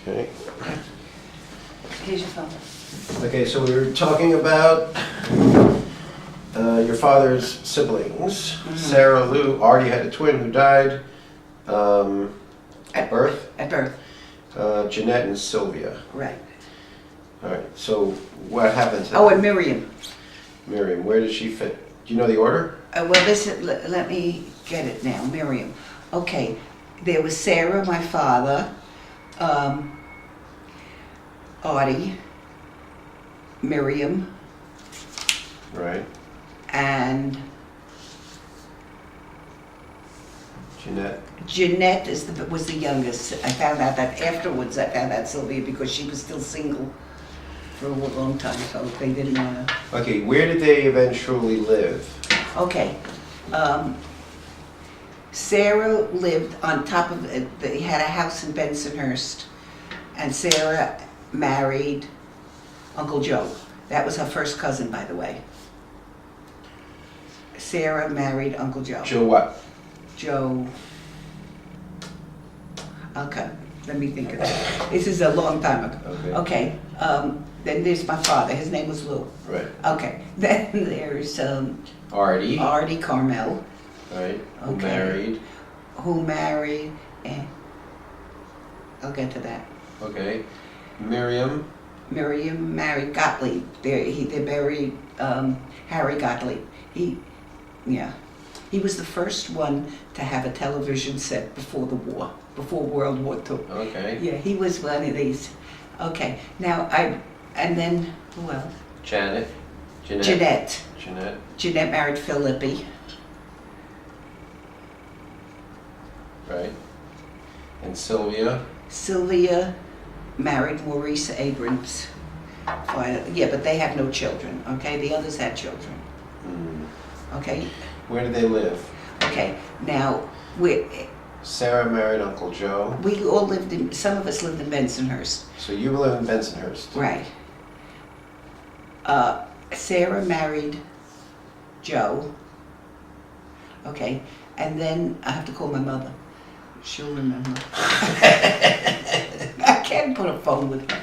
Okay. Here's your phone. Okay, so we were talking about your father's siblings. Mm-hmm. Sarah Lou already had a twin who died at birth. At birth. Jeanette and Sylvia. Right. All right, so what happened to Oh, and Miriam. Miriam? Where does she fit? Do you know the order? Well, let me get it now. Miriam. Okay. There was Sarah, my father, Artie, Miriam, Right. and Jeanette. Jeanette was the youngest. I found out that afterwards. I found out Sylvia because she was still single for a long time, so they didn't want to. Okay, where did they eventually live? Okay. Sarah lived on top of it. They had a house in Bensonhurst, and Sarah married Uncle Joe. That was her first cousin, by the way. Sarah married Uncle Joe. Joe what? Joe. Okay, let me think of that. This is a long time ago. Okay. Okay. Then there's my father. His name was Lou. Right. Okay. Then there's Artie. Artie Carmel. Right. Who Okay. married? Who married, and I'll get to that. Okay. Miriam. Miriam married Gottlieb. They married Harry Gottlieb. He was the first one to have a television set before the war, before World War II. Okay. Yeah, he was one of these. Okay, now and then who else? Janet. Jeanette. Jeanette. Jeanette married Philippi. Right. And Sylvia. Sylvia married Maurice Abrams. Yeah, but they have no children, okay? The others had children, okay? Where did they live? Okay, now, Sarah married Uncle Joe. we all lived in, some of us lived in Bensonhurst. So you live in Bensonhurst. Right. Sarah married Joe, okay? And then I have to call my mother. She'll remember. I can't put a phone with her.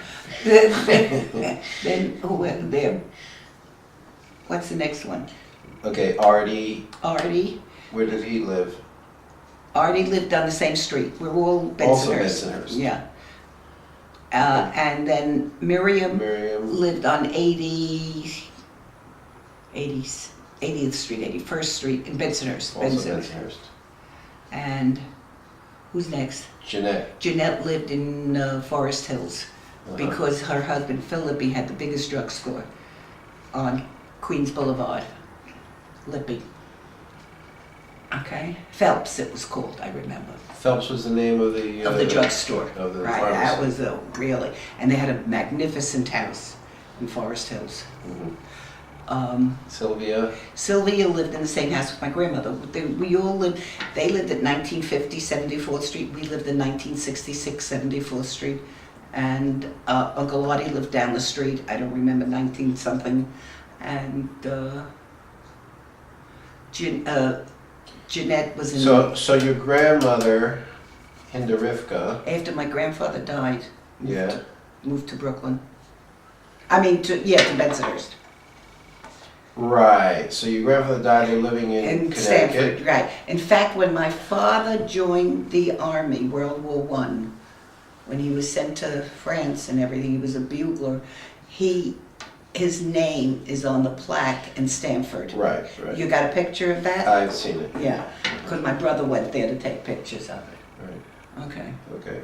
Then who went there? What's the next one? Okay, Artie. Artie. Where did he live? Artie lived on the same street. We're all Bensonhurst. Also Bensonhurst. Yeah. And then Miriam lived on 80th Street, 81st Street in Bensonhurst. Also Bensonhurst. And who's next? Jeanette. Jeanette lived in Forest Hills because her husband Philippi had the biggest drugstore on Queens Boulevard, Lippy. Okay, Phelps it was called. I remember. Phelps was the name of the drugstore. Of the right, pharmacy. that was really, and they had a magnificent house in Forest Hills. Sylvia. Sylvia lived in the same house with my grandmother. We all lived. They lived at 1950 74th Street. We lived in 1966 74th Street, and Uncle Artie lived down the street. I don't remember 19 something, and Jeanette was in. So your grandmother, Hinda Rivka. After my grandfather died. Yeah. Moved to Brooklyn. I mean, to Bensonhurst. Right. So your grandfather died. They're living in Connecticut. Stamford, right. In fact, when my father joined the army, World War I, when he was sent to France and everything, he was a bugler. His name is on the plaque in Stamford. Right. You got a picture of that? I've seen it. Yeah, because my brother went there to take pictures of it. Right. Okay. Okay.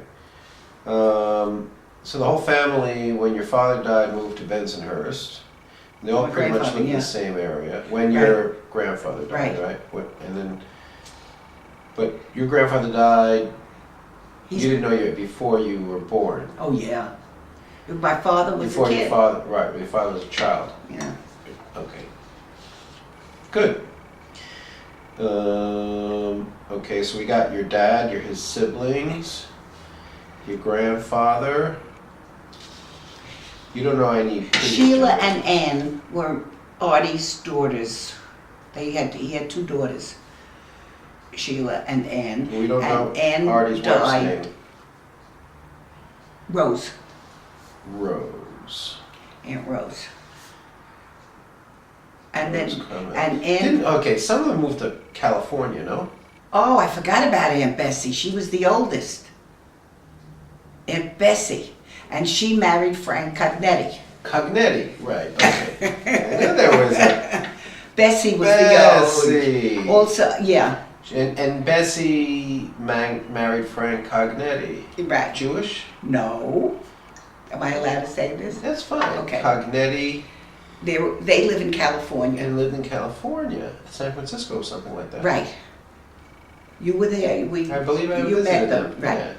So the whole family, when your father died, moved to Bensonhurst. They all My pretty much grandfather, lived in yeah. the same area. When your grandfather died, Right. And then, but your grandfather died. He's- You didn't know yet before you were born. Oh yeah. My father was Before a kid. your father, right? Your father was a child. Yeah. Okay. Good. Okay, so we got your dad, his siblings, your grandfather. You don't know any. Sheila and Ann were Artie's daughters. He had two daughters, Sheila and Ann. We don't know and Ann Artie's wife's died. name. Rose, Rose. Aunt Rose. And then, Rose Clement. and Aunt, Okay, some of them moved to California, no? oh, I forgot about Aunt Bessie. She was the oldest. Aunt Bessie. And she married Frank Cognetti. Cognetti, right, okay. I knew there was a Bessie was Bessie. the old. Also, yeah, And Bessie married Frank Cognetti. right. Jewish? No. Am I allowed to say this? That's fine. Okay. Cognetti They live in California. and lived in California, San Francisco, something like that. Right. You were there. I believe I You visited met them, right. Yeah.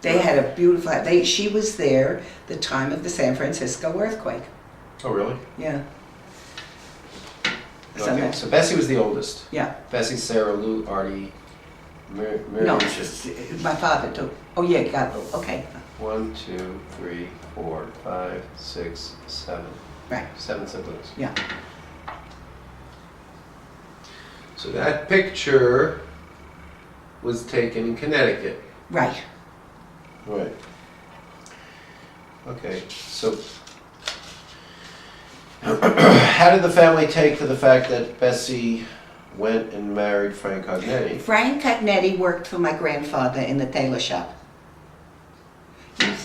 They had a beautiful. She was there the time of the San Francisco earthquake. Oh, really? Yeah. So Okay, that- so Bessie was the oldest. Yeah. Bessie, Sarah, Lou, Artie, Mary. No, my father too. Oh yeah, got okay. 1, 2, 3, 4, 5, 6, 7. Right. 7 siblings. Yeah. So that picture was taken in Connecticut. Right. Right. Okay, so how did the family take to the fact that Bessie went and married Frank Cognetti? Frank Cognetti worked for my grandfather in the tailor shop.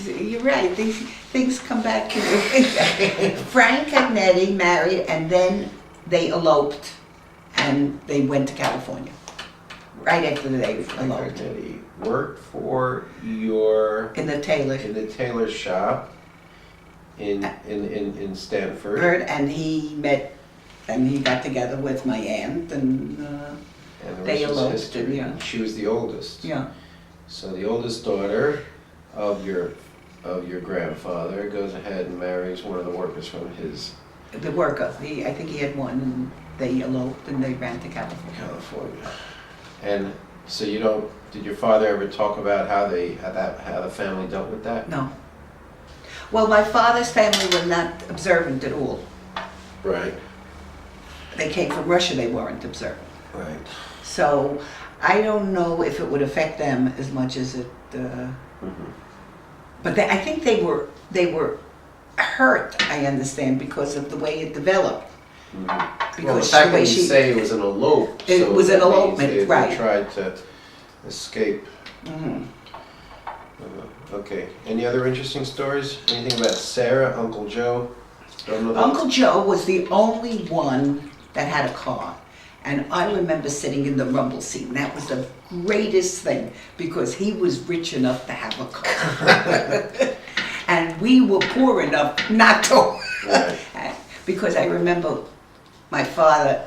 You're right. These things come back to you. Frank Cognetti married, and then they eloped, and they went to California. Right after they Frank eloped. Cognetti worked for your In the tailor in the tailor shop in Stanford. and he met, and he got together with my aunt, and And the they rest was eloped, history. yeah. She was the oldest. yeah. So the oldest daughter of your grandfather goes ahead and marries one of the workers from his The worker. I think he had one, and they eloped, and they ran to California. California. And so did your father ever talk about how the family dealt with that? No. Well, my father's family were not observant at all. Right. They came from Russia, they weren't observant. Right. So I don't know if it would affect them as much as it, Mm-hmm. but I think they were hurt, I understand, because of the way it developed. Mm-hmm. Well, the Because fact the way that you say it was an elope. It so was an that means elopement, they right. tried to escape. Mhm. Okay. Any other interesting stories? Anything about Sarah, Uncle Joe? Don't know that? Uncle Joe was the only one that had a car. And I remember sitting in the rumble seat, and that was the greatest thing, because he was rich enough to have a car. And we were poor enough not to. Right. Because I remember my father,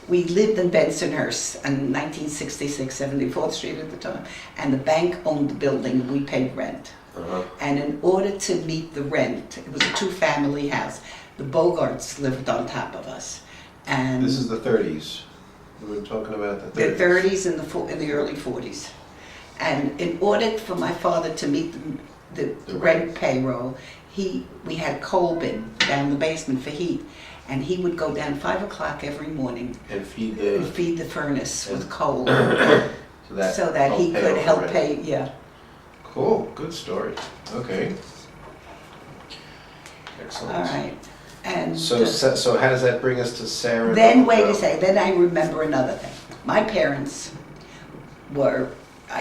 we lived in Bensonhurst on 1966, 74th Street at the time, and the bank owned the building, we paid rent. Uh-huh. And in order to meet the rent, it was a two-family house, the Bogarts lived on top of us. And This is the 30s. We were talking about the the 30s. 30s and in the early 40s. And in order for my father to meet the rent payroll, we had a coal bin down the basement for heat, and he would go down 5 o'clock every morning And feed and the... feed the furnace with coal, so so that he helped pay could off help rent. pay, yeah. Cool, good story. Okay. Excellent. All right. And So how does that bring us to Sarah? and then, Uncle wait Joe? a second, then I remember another thing. My parents were,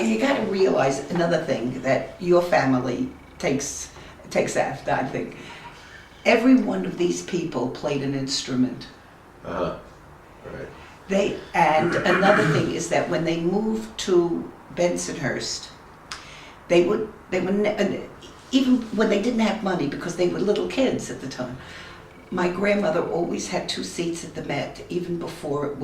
you got to realize another thing that your family takes after, I think. Every one of these people played an instrument. Uh-huh. Right. And another thing is that when they moved to Bensonhurst, even when they didn't have money, because they were little kids at the time, my grandmother always had 2 seats at the Met, even before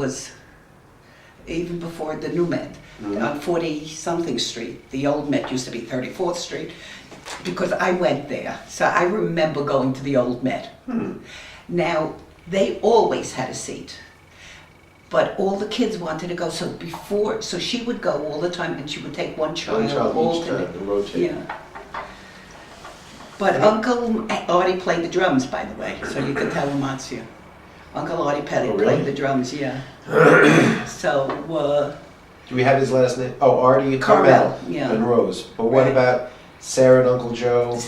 the new Met, on 40-something Street. The old Met used to be 34th Street, because I went there. So I remember going to the old Met. Now, they always had a seat. But all the kids wanted to go, so she would go all the time, and she would take one child, One child each alternate. time and rotate. Yeah. But Uncle Artie played the drums, by the way, so you can tell him Matsya. Uncle Artie Oh, really? played the drums, yeah. So, Do we have his last name? Oh, Artie Carmel, yeah. and Rose. But what Right. about Sarah and Uncle Joe?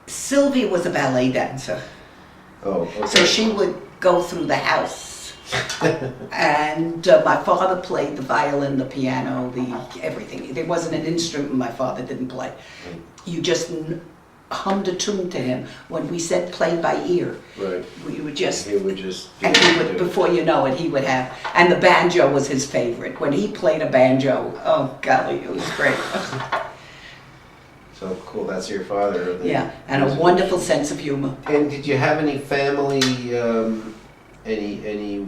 Sylvia was a ballet dancer, Oh, okay. so she would go through the house. And my father played the violin, the piano, everything. There wasn't an instrument my father didn't play. You just hummed a tune to him. When we said play by ear, Right. we would just, He would just. and he would, before you know it, he would have, and the banjo was his favorite. When he played a banjo, oh golly, it was great. So cool. That's your father. Yeah, and a wonderful sense of humor. And did you have any family, any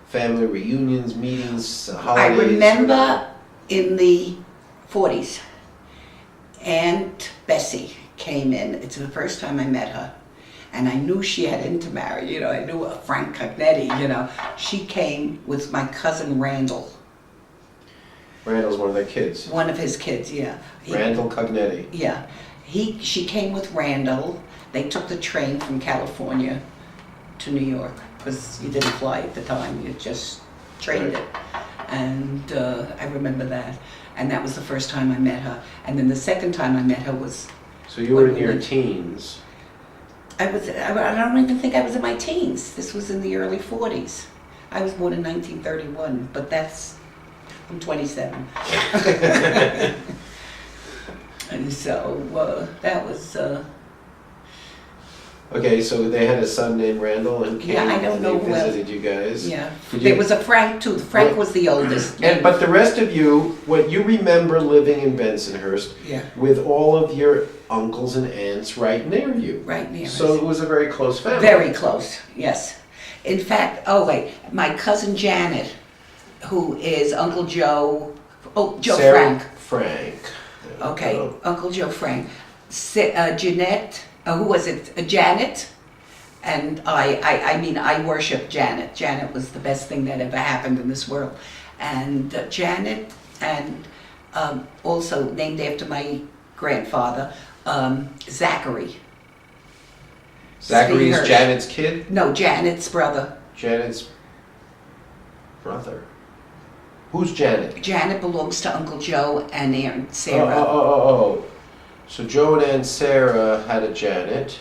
family reunions, meetings, I holidays? remember in the 40s, Aunt Bessie came in. It's the first time I met her. And I knew she had intermarried, you know, I knew Frank Cognetti, you know. She came with my cousin Randall. Randall's one of their kids. One of his kids, yeah. Randall Cognetti. Yeah. She came with Randall. They took the train from California to New York, because you didn't fly at the time, you just trained Right. it. And I remember that. And that was the first time I met her. And then the second time I met her was... So you were in your teens. I don't even think I was in my teens. This was in the early 40s. I was born in 1931, but I'm 27. And so that was... Okay, so they had a son named Randall and came Yeah, I don't and know they who else. visited you guys. Yeah. Did There you- was a Frank too. Frank was the oldest. But the rest of you, what you remember living in Bensonhurst Yeah, with all of your uncles and aunts right near you. right near So us. it was a very close family. Very close, yes. In fact, my cousin Janet, who is Uncle Joe, Joe Sarah Frank. Frank. Okay, Oh. Uncle Joe Frank. Jeanette, who was it? Janet. And I worship Janet. Janet was the best thing that ever happened in this world. And Janet, and also named after my grandfather, Zachary. Zachary's Hirsch. Janet's kid? No, Janet's brother. Janet's brother. Who's Janet? Janet belongs to Uncle Joe and Aunt Oh, Sarah. oh. So Joe and Aunt Sarah had a Janet.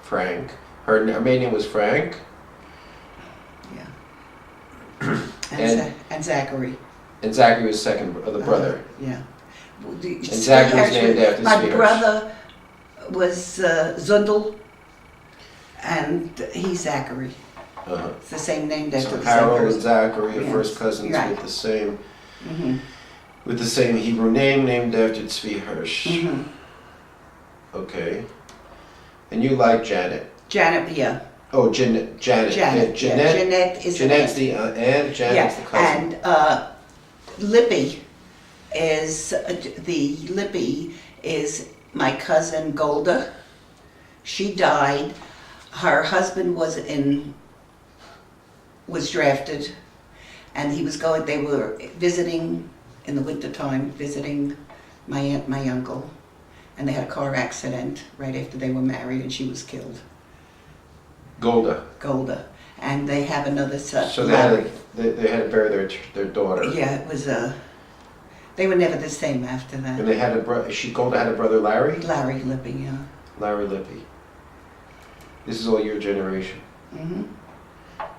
Frank. Her maiden name was Frank. Yeah. And Zachary. And Zachary was the brother. Yeah. And Zachary was named after my Spears. brother was Zundel, and he's Zachary. Uh-huh. It's the same name after So the Harold same and Zachary are Yes. first cousins Right. with the same Hebrew name, named after Tzvi Hirsch. Mm-hmm. Okay. And you like Janet? Janet, yeah. Oh, Janet. Janet. Jeanette. Yeah. Jeanette is Jeanette's the the aunt. Janet's yeah. the cousin. And Lippy is my cousin Golda. She died. Her husband was drafted, and they were visiting in the wintertime, visiting my aunt and my uncle, and they had a car accident right after they were married, and she was killed. Golda. Golda. And they have another son. So Larry. they had to bury their daughter. Yeah, it was they were never the same after that. And they had Golda had a brother, Larry. Larry Lippy, yeah. Larry Lippy. This is all your generation. Hmm.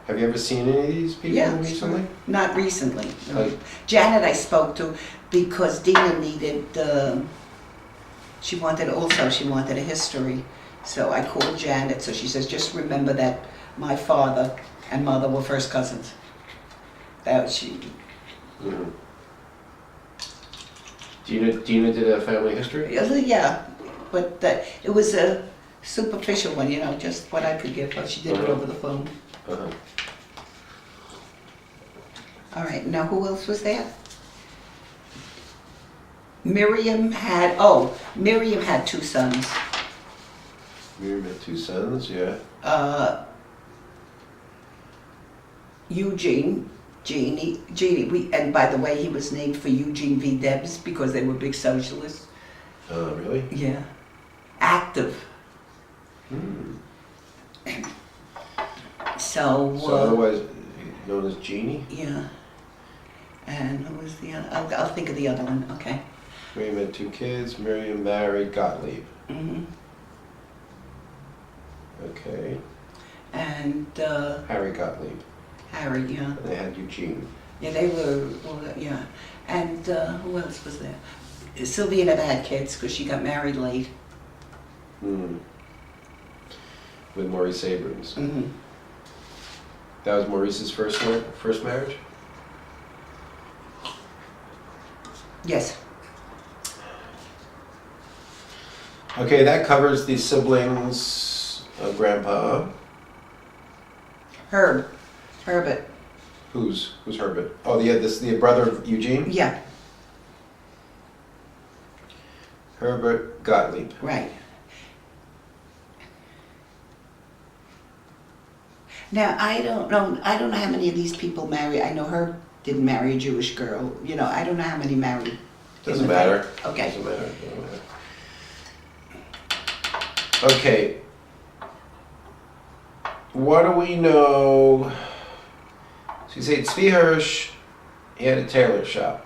Have you ever seen any of these people Yeah, recently? Not recently. No. Like- Janet I spoke to because Dina needed, she wanted a history. So I called Janet, so she says, just remember that my father and mother were first cousins. That she, Mhm. Dina did a family history? yeah, but it was a superficial one, you know, just what I could give her. She did it over the phone. Uh-huh. All right, now who else was there? Miriam had two sons. Miriam had two sons, yeah. Eugene, Jeannie, and by the way, he was named for Eugene V. Debs because they were big socialists. Really? Yeah. Active. Hmm. So So otherwise, known as Jeannie. Yeah. And who was the other? I'll think of the other one. Okay. Miriam had 2 kids. Miriam married Gottlieb. Mm-hmm. Okay. And Harry Gottlieb. Harry, yeah. And they had Eugene. Yeah, they were, well, yeah. And who else was there? Sylvia never had kids because she got married late. Hmm. With Maurice Abrams. Mm-hmm. That was Maurice's first marriage? Yes. Okay, that covers the siblings of Grandpa. Herbert. Who's Herbert? Oh, the brother of Eugene? Yeah, Herbert Gottlieb. right. Now, I don't know how many of these people marry. I know Herb didn't marry a Jewish girl. You know, I don't know how many married. Doesn't matter. Okay. Doesn't matter. Okay. What do we know? So you say Tzvi Hirsch, he had a tailor shop.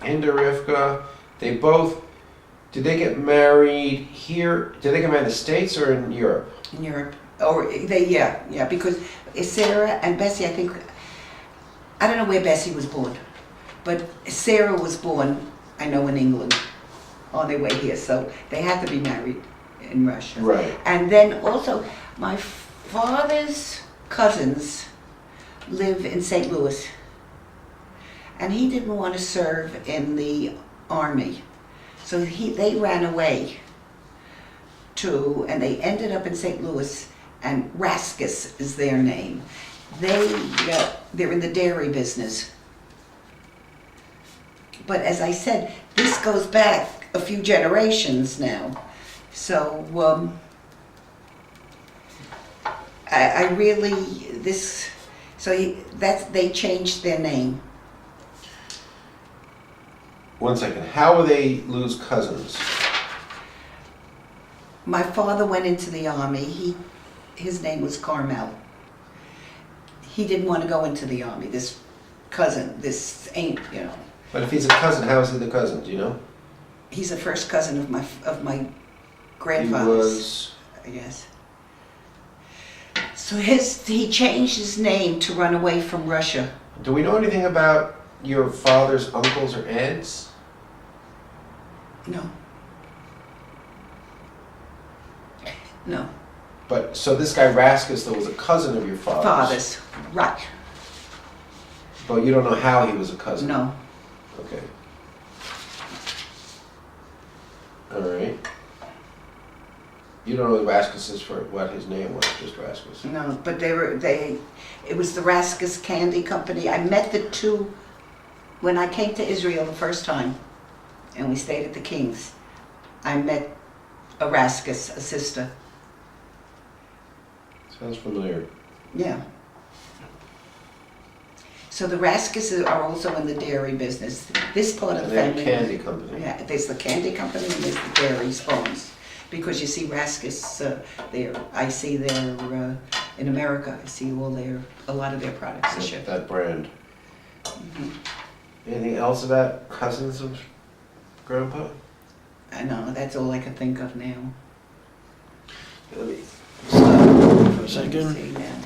Hinda Rivka, did they get married here? Did they get married in the States or in Europe? In Europe. Yeah, because Sarah and Bessie, I don't know where Bessie was born, but Sarah was born, I know, in England on their way here, so they had to be married in Russia. Right. And then also, my father's cousins live in St. Louis, and he didn't want to serve in the army, so they ran away and they ended up in St. Louis. And Raskus is their name. They're in the dairy business. But as I said, this goes back a few generations now. So they changed their name. One second. How will they lose cousins? My father went into the army. His name was Carmel. He didn't want to go into the army. This cousin, But if he's a cousin, how is he the cousin? Do you know? He's a first cousin of my grandfather's. Yes. So he changed his name to run away from Russia. Do we know anything about your father's uncles or aunts? No. No. But so this guy Raskus, though, was a cousin of your father's. Father's, right. But you don't know how he was a cousin. No. Okay. All right. You don't know the Raskuses for what his name was, just Raskus. No, but it was the Raskus Candy Company. I met the two when I came to Israel the first time, and we stayed at the King's. I met a Raskus, a sister. Sounds familiar. Yeah. So the Raskuses are also in the dairy business. This part of the family. Candy company. Yeah, there's the candy company and there's the dairy spoons. Because you see Raskus there. I see there in America. I see a lot of their products are shipped. That brand. Mm-hmm. Anything else about cousins of Grandpa? I know, that's all I can think of now. Let me stop for a Let me second. see now.